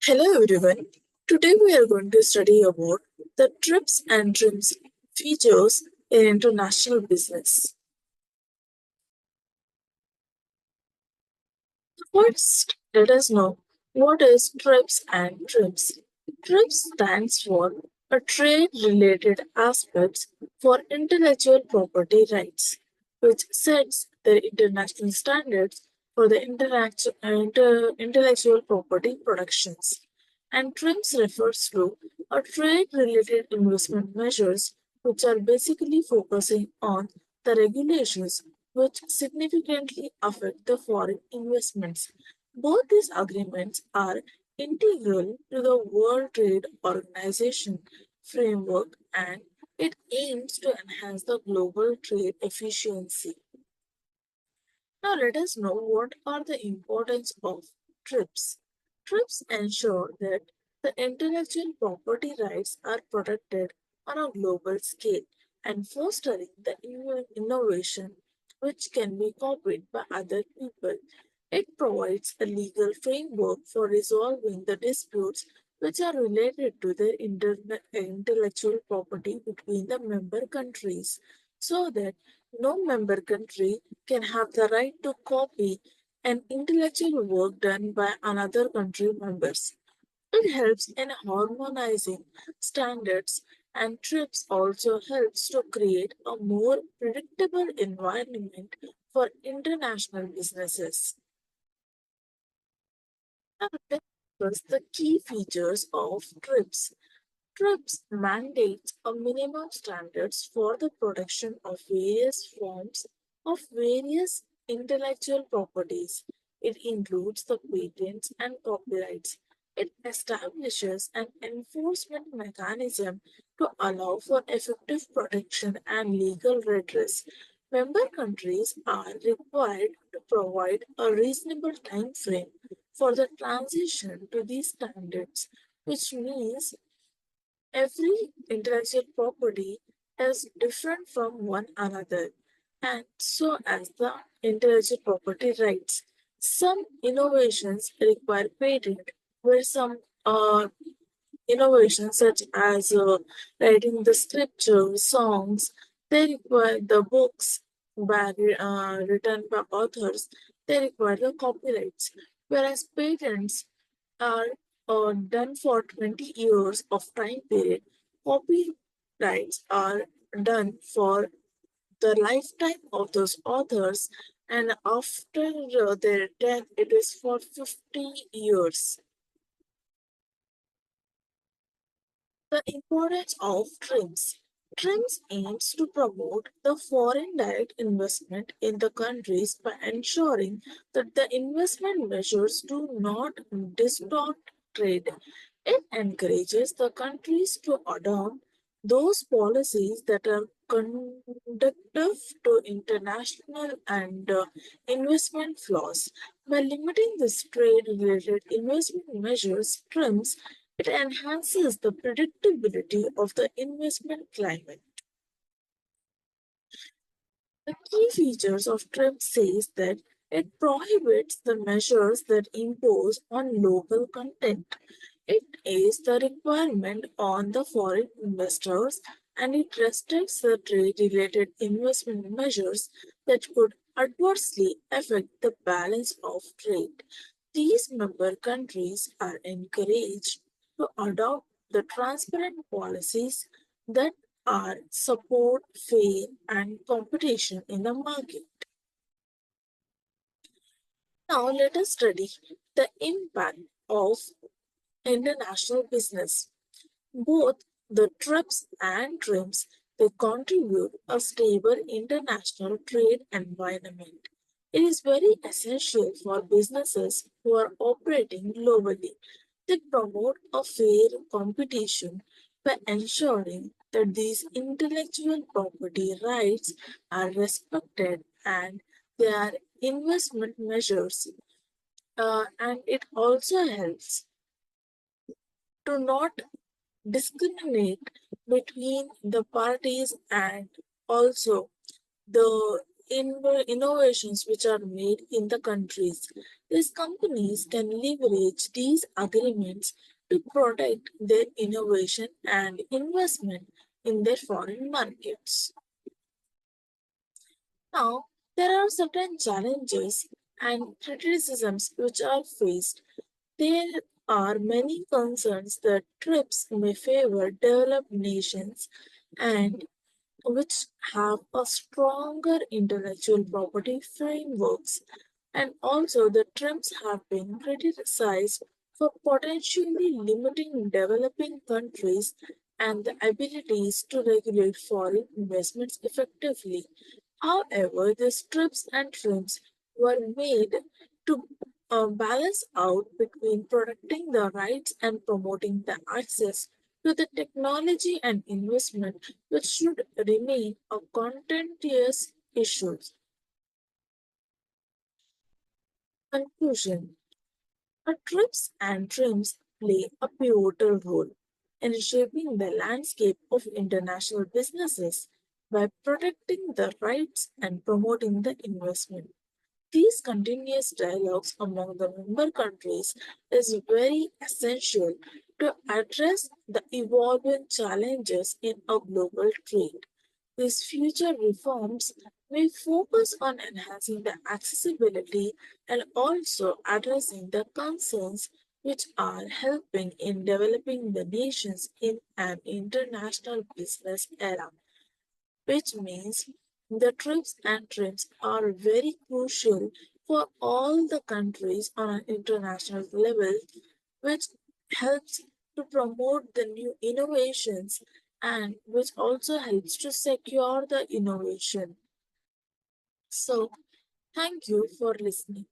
Hello everyone. Today we are going to study about the TRIPS and TRIMS features in international business. First, let us know what is TRIPS and TRIMS. TRIPS stands for a trade-related aspects for intellectual property rights, which sets the international standards for the intellectual property protections. And TRIMS refers to a trade-related investment measures, which are basically focusing on the regulations which significantly affect the foreign investments. Both these agreements are integral to the World Trade Organization framework and it aims to enhance the global trade efficiency. Now let us know what are the importance of TRIPS. TRIPS ensure that the intellectual property rights are protected on a global scale and fostering the innovation which can be copied by other people. It provides a legal framework for resolving the disputes which are related to the intellectual property between the member countries so that no member country can have the right to copy an intellectual work done by another country members. It helps in harmonizing standards and TRIPS also helps to create a more predictable environment for international businesses. Now, let's discuss the key features of TRIPS. TRIPS mandates a minimum standards for the protection of various forms of various intellectual properties. It includes the patents and copyrights. It establishes an enforcement mechanism to allow for effective protection and legal redress. Member countries are required to provide a reasonable time frame for the transition to these standards, which means every intellectual property is different from one another, and so as the intellectual property rights. Some innovations require patent, where some innovations, such as writing the scripture, songs, they require the books written by authors, they require the copyrights, whereas patents are done for 20 years of time period. Copyrights are done for the lifetime of those authors, and after their death, it is for 50 years. The importance of TRIMS. TRIMS aims to promote the foreign direct investment in the countries by ensuring that the investment measures do not distort trade. It encourages the countries to adopt those policies that are conducive to international and investment flows. By limiting this trade related investment measures, TRIMS, it enhances the predictability of the investment climate. The key features of TRIPS says that it prohibits the measures that impose on local content. It is the requirement on the foreign investors and it restricts the trade-related investment measures that could adversely affect the balance of trade. These member countries are encouraged to adopt the transparent policies that are support fair and competition in the market. Now let us study the impact of international business. Both the TRIPS and TRIMS they contribute a stable international trade environment. It is very essential for businesses who are operating globally. They promote a fair competition by ensuring that these intellectual property rights are respected and their investment measures. And it also helps to not discriminate between the parties and also the innovations which are made in the countries. These companies can leverage these agreements to protect their innovation and investment in their foreign markets. Now, there are certain challenges and criticisms which are faced. There are many concerns that TRIPS may favor developed nations and which have a stronger intellectual property frameworks. And also, the TRIMS have been criticized for potentially limiting developing countries and the abilities to regulate foreign investments effectively. However, the strips and trims were made to balance out between protecting the rights and promoting the access to the technology and investment, which should remain a contentious issue. Conclusion: trips and trims play a pivotal role in shaping the landscape of international businesses by protecting the rights and promoting the investment. These continuous dialogues among the member countries is very essential to address the evolving challenges in a global trade. These future reforms may focus on enhancing the accessibility and also addressing the concerns which are helping in developing the nations in an international business era, which means the trips and trips are very crucial for all the countries on an international level, which helps to promote the new innovations and which also helps to secure the innovation. So, thank you for listening.